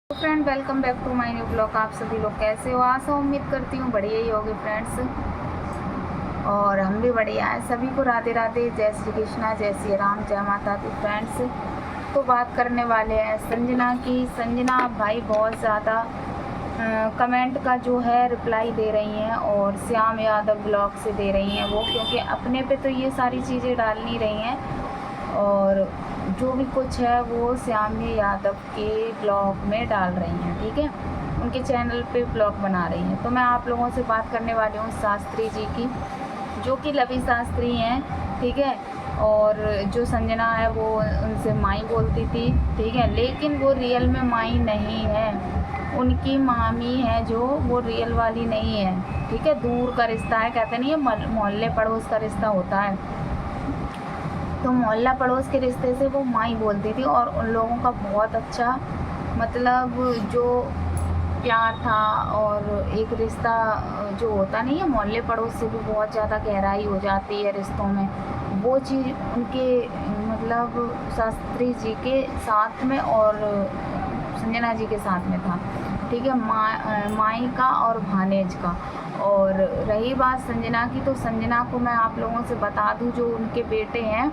तो friend welcome back to my new blog. आप सभी लोग कैसे हो? आशा उम्मीद करती हूँ बढ़िया ही होगे फ्रेंड्स। और हम भी बढ़िया हैं। सभी को राधे राधे, जय श्री कृष्णा, जय श्री राम, जय माता दी फ्रेंड्स। तो बात करने वाले हैं संजना की। संजना भाई बहुत ज़्यादा कमेंट का जो है रिप्लाई दे रही हैं और श्याम यादव ब्लॉग से दे रही हैं वो, क्योंकि अपने पे तो ये सारी चीज़ें डाल नहीं रही हैं और जो भी कुछ है वो श्याम यादव के ब्लॉग में डाल रही हैं। ठीक है, उनके चैनल पे ब्लॉग बना रही हैं। तो मैं आप लोगों से बात करने वाली हूँ शास्त्री जी की, जो कि लवी शास्त्री हैं। ठीक है, और जो संजना है वो उनसे माई बोलती थी। ठीक है, लेकिन वो रियल में माई नहीं है, उनकी मामी है जो, वो रियल वाली नहीं है। ठीक है, दूर का रिश्ता है, कहते नहीं है मोहल्ले पड़ोस का रिश्ता होता है, तो मोहल्ला पड़ोस के रिश्ते से वो माई बोलती थी। और उन लोगों का बहुत अच्छा मतलब जो प्यार था, और एक रिश्ता जो होता नहीं है मोहल्ले पड़ोस से भी बहुत ज़्यादा गहराई हो जाती है रिश्तों में, वो चीज़ उनके मतलब शास्त्री जी के साथ में और संजना जी के साथ में था। ठीक है, माई का और भानेज का। और रही बात संजना की, तो संजना को मैं आप लोगों से बता दूं, जो उनके बेटे हैं,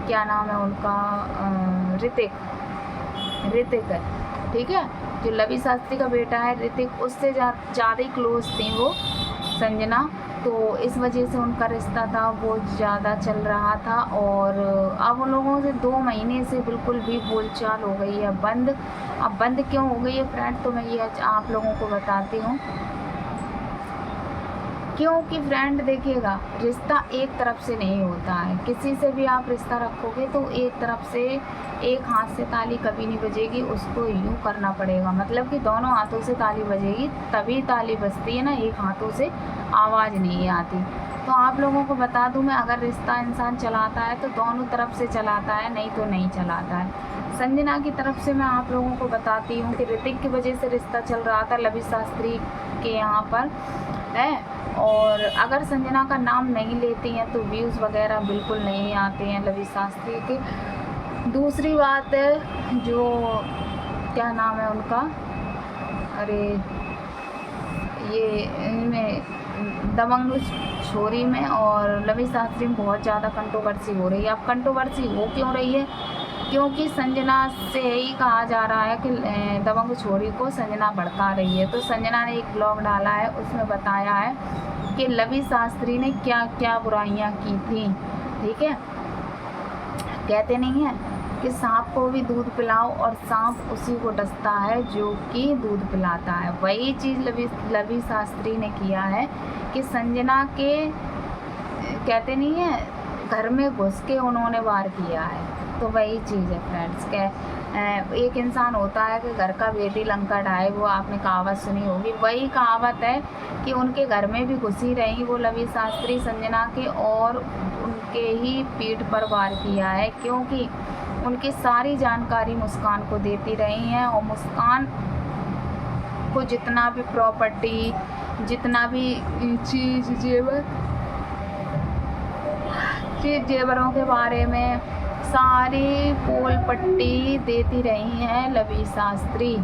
क्या नाम है उनका, ऋतिक है। ठीक है, जो लवी शास्त्री का बेटा है ऋतिक, उससे ज़्यादा ही क्लोज थी वो संजना। तो इस वजह से उनका रिश्ता था वो ज़्यादा चल रहा था। और अब उन लोगों से 2 महीने से बिल्कुल भी बोलचाल हो गई है बंद। अब बंद क्यों हो गई है फ्रेंड, तो मैं ये आप लोगों को बताती हूँ। क्योंकि फ्रेंड देखिएगा, रिश्ता एक तरफ से नहीं होता है। किसी से भी आप रिश्ता रखोगे तो एक तरफ से, एक हाथ से ताली कभी नहीं बजेगी, उसको यूँ करना पड़ेगा। मतलब कि दोनों हाथों से ताली बजेगी तभी ताली बजती है ना, एक हाथों से आवाज़ नहीं आती। तो आप लोगों को बता दूं मैं, अगर रिश्ता इंसान चलाता है तो दोनों तरफ से चलाता है, नहीं तो नहीं चलाता है। संजना की तरफ से मैं आप लोगों को बताती हूँ कि ऋतिक की वजह से रिश्ता चल रहा था लवी शास्त्री के यहाँ पर है। और अगर संजना का नाम नहीं लेती हैं तो व्यूज़ वगैरह बिल्कुल नहीं आते हैं लवी शास्त्री के। दूसरी बात है, जो क्या नाम है उनका, अरे ये इनमें दबंग छोरी में और लवी शास्त्री में बहुत ज़्यादा कंट्रोवर्सी हो रही है। अब कंट्रोवर्सी हो क्यों रही है, क्योंकि संजना से ही कहा जा रहा है कि दबंग छोरी को संजना भड़का रही है। तो संजना ने एक ब्लॉग डाला है, उसमें बताया है कि लवी शास्त्री ने क्या क्या बुराइयां की थी। ठीक है, कहते नहीं है कि सांप को भी दूध पिलाओ और सांप उसी को डसता है जो कि दूध पिलाता है। वही चीज़ लवी शास्त्री ने किया है कि संजना के, कहते नहीं है, घर में घुस के उन्होंने वार किया है। तो वही चीज़ है फ्रेंड्स। एक इंसान होता है कि घर का बेटी लंका ढाए, वो आपने कहावत सुनी होगी, वही कहावत है कि उनके घर में भी घुसी रही वो लवी शास्त्री संजना के, और उनके ही पीठ पर वार किया है। क्योंकि उनकी सारी जानकारी मुस्कान को देती रही हैं, और मुस्कान को जितना भी प्रॉपर्टी, जितना भी चीज़ जेवरों के बारे में सारी पोल पट्टी देती रही हैं लवी शास्त्री।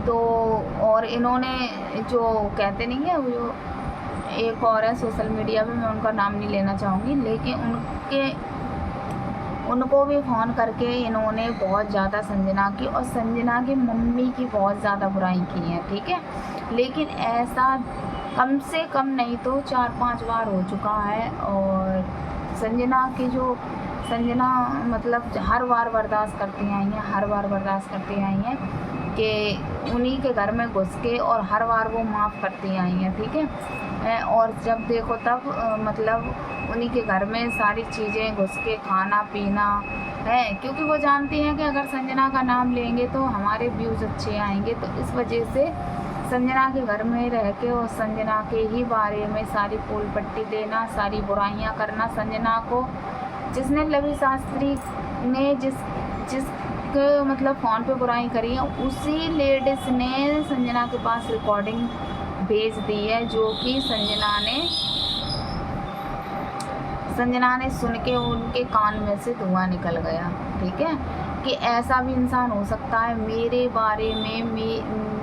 तो और इन्होंने जो, कहते नहीं है, वो एक और है सोशल मीडिया पे, मैं उनका नाम नहीं लेना चाहूँगी, लेकिन उनको भी फ़ोन करके इन्होंने बहुत ज़्यादा संजना की और संजना की मम्मी की बहुत ज़्यादा बुराई की है। ठीक है, लेकिन ऐसा कम से कम नहीं तो 4-5 बार हो चुका है। और संजना की जो, संजना मतलब हर बार बर्दाश्त करती आई हैं, हर बार बर्दाश्त करती आई हैं कि उन्हीं के घर में घुस के, और हर बार वो माफ़ करती आई हैं। ठीक है, और जब देखो तब मतलब उन्हीं के घर में सारी चीज़ें घुस के, खाना पीना है, क्योंकि वो जानती हैं कि अगर संजना का नाम लेंगे तो हमारे व्यूज़ अच्छे आएंगे। तो इस वजह से संजना के घर में रह के और संजना के ही बारे में सारी पोल पट्टी देना, सारी बुराइयां करना। संजना को जिसने लवी शास्त्री ने जिस मतलब फ़ोन पे बुराई करी है, उसी लेडीज़ ने संजना के पास रिकॉर्डिंग भेज दी है, जो कि संजना ने सुन के उनके कान में से धुआं निकल गया। ठीक है, कि ऐसा भी इंसान हो सकता है मेरे बारे में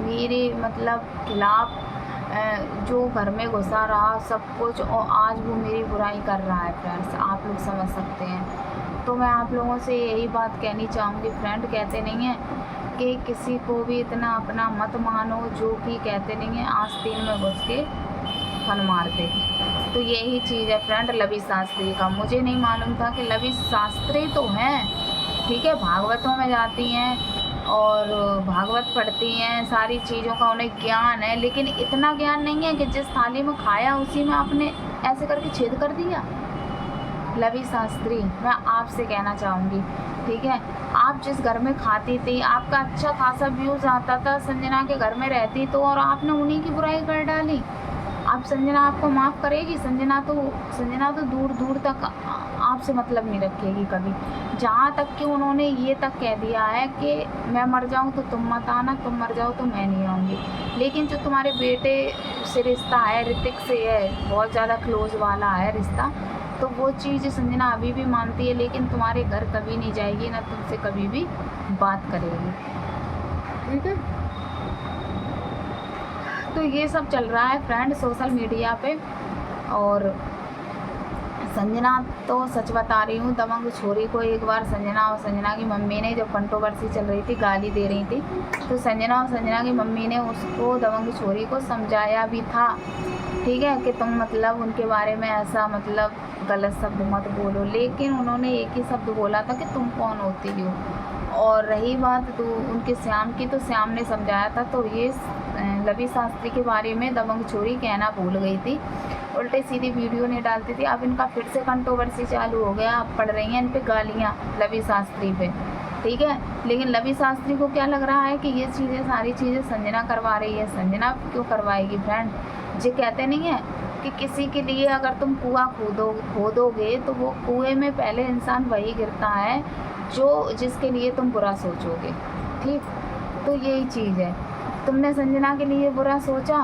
मेरे मतलब खिलाफ जो घर में घुसा रहा सब कुछ, और आज वो मेरी बुराई कर रहा है। फ्रेंड्स, आप लोग समझ सकते हैं। तो मैं आप लोगों से यही बात कहनी चाहूँगी फ्रेंड, कहते नहीं हैं कि किसी को भी इतना अपना मत मानो, जो कि कहते नहीं हैं आस्तीन में घुस के फन मारते। तो यही चीज़ है फ्रेंड लवी शास्त्री का। मुझे नहीं मालूम था कि लवी शास्त्री तो हैं, ठीक है, भागवतों में जाती हैं और भागवत पढ़ती हैं, सारी चीज़ों का उन्हें ज्ञान है, लेकिन इतना ज्ञान नहीं है कि जिस थाली में खाया उसी में आपने ऐसे करके छेद कर दिया। लवी शास्त्री, मैं आपसे कहना चाहूँगी, ठीक है, आप जिस घर में खाती थी, आपका अच्छा खासा व्यूज़ आता था, संजना के घर में रहती तो, और आपने उन्हीं की बुराई कर डाली। अब संजना आपको माफ़ करेगी? संजना तो दूर दूर तक आपसे मतलब नहीं रखेगी कभी। जहाँ तक कि उन्होंने ये तक कह दिया है कि मैं मर जाऊँ तो तुम मत आना, तुम मर जाओ तो मैं नहीं आऊँगी। लेकिन जो तुम्हारे बेटे से रिश्ता है, ऋतिक से है, बहुत ज़्यादा क्लोज वाला है रिश्ता, तो वो चीज़ संजना अभी भी मानती है, लेकिन तुम्हारे घर कभी नहीं जाएगी, ना तुमसे कभी भी बात करेगी, ठीक है। तो ये सब चल रहा है फ्रेंड सोशल मीडिया पे। और संजना तो सच बता रही हूँ, दबंग छोरी को एक बार संजना और संजना की मम्मी ने, जब कंट्रोवर्सी चल रही थी, गाली दे रही थी, तो संजना और संजना की मम्मी ने उसको, दबंग छोरी को समझाया भी था, ठीक है, कि तुम मतलब उनके बारे में ऐसा मतलब गलत शब्द मत बोलो। लेकिन उन्होंने एक ही शब्द बोला था कि तुम कौन होती हो। और रही बात तो उनके श्याम की, तो श्याम ने समझाया था। तो ये लवी शास्त्री के बारे में दबंग छोरी कहना भूल गई थी, उल्टे सीधी वीडियो नहीं डालती थी। अब इनका फिर से कंट्रोवर्सी चालू हो गया, अब पड़ रही हैं इन पे गालियाँ लवी शास्त्री पे, ठीक है। लेकिन लवी शास्त्री को क्या लग रहा है कि ये चीज़ें, सारी चीज़ें संजना करवा रही है। संजना क्यों करवाएगी फ्रेंड? जो कहते नहीं है कि किसी के लिए अगर तुम कुआं खोदोगे तो वो कुएं में पहले इंसान वही गिरता है जो जिसके लिए तुम बुरा सोचोगे, ठीक। तो यही चीज़ है, तुमने संजना के लिए बुरा सोचा,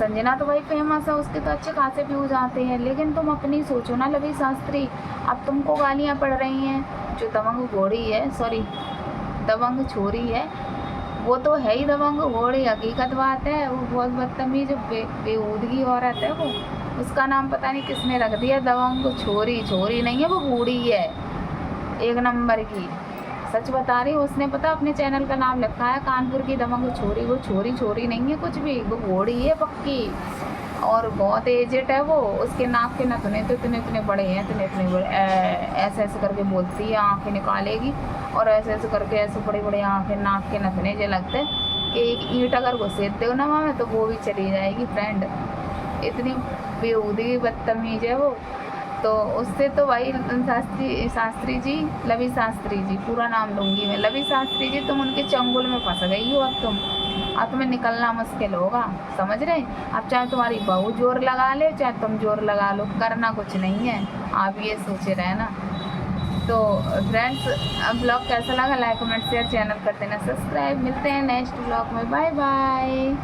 संजना तो भाई फेमस है, उसके तो अच्छे खासे व्यूज आते हैं, लेकिन तुम अपनी सोचो ना लवी शास्त्री। अब तुमको गालियाँ पड़ रही हैं, जो दबंग घोड़ी है, सॉरी दबंग छोरी है, वो तो है ही दबंग घोड़ी, हकीकत बात है। वो बहुत बदतमीज बेहूदगी औरत है वो, उसका नाम पता नहीं किसने रख दिया दबंग छोरी। छोरी नहीं है वो, बूढ़ी है एक नंबर की, सच बता रही हूँ। उसने पता अपने चैनल का नाम लिखा है कानपुर की दबंग छोरी। वो छोरी नहीं है कुछ भी, वो घोड़ी है पक्की, और बहुत एजेड है वो। उसके नाक के नथुने तो इतने बड़े हैं, इतने बड़े, ऐसे ऐसे करके बोलती है, आँखें निकालेगी और ऐसे ऐसे करके, ऐसे बड़े बड़े आँखें, नाक के नथुने जो लगते हैं कि एक ईंट अगर घुसेट दो ना वहाँ में तो वो भी चली जाएगी फ्रेंड। इतनी बेहूदी बदतमीज है वो। तो उससे तो भाई शास्त्री जी, लवी शास्त्री जी, पूरा नाम लूँगी मैं, लवी शास्त्री जी, तुम उनके चंगुल में फंस गई हो। अब तुम्हें निकलना मुश्किल होगा, समझ रहे। अब चाहे तुम्हारी बहू जोर लगा ले, चाहे तुम जोर लगा लो, करना कुछ नहीं है, आप ये सोचे रहे ना। तो फ्रेंड्स, अब ब्लॉग कैसा लगा लाइक कमेंट शेयर, चैनल कर देना सब्सक्राइब। मिलते हैं नेक्स्ट ब्लॉग में, बाय बाय।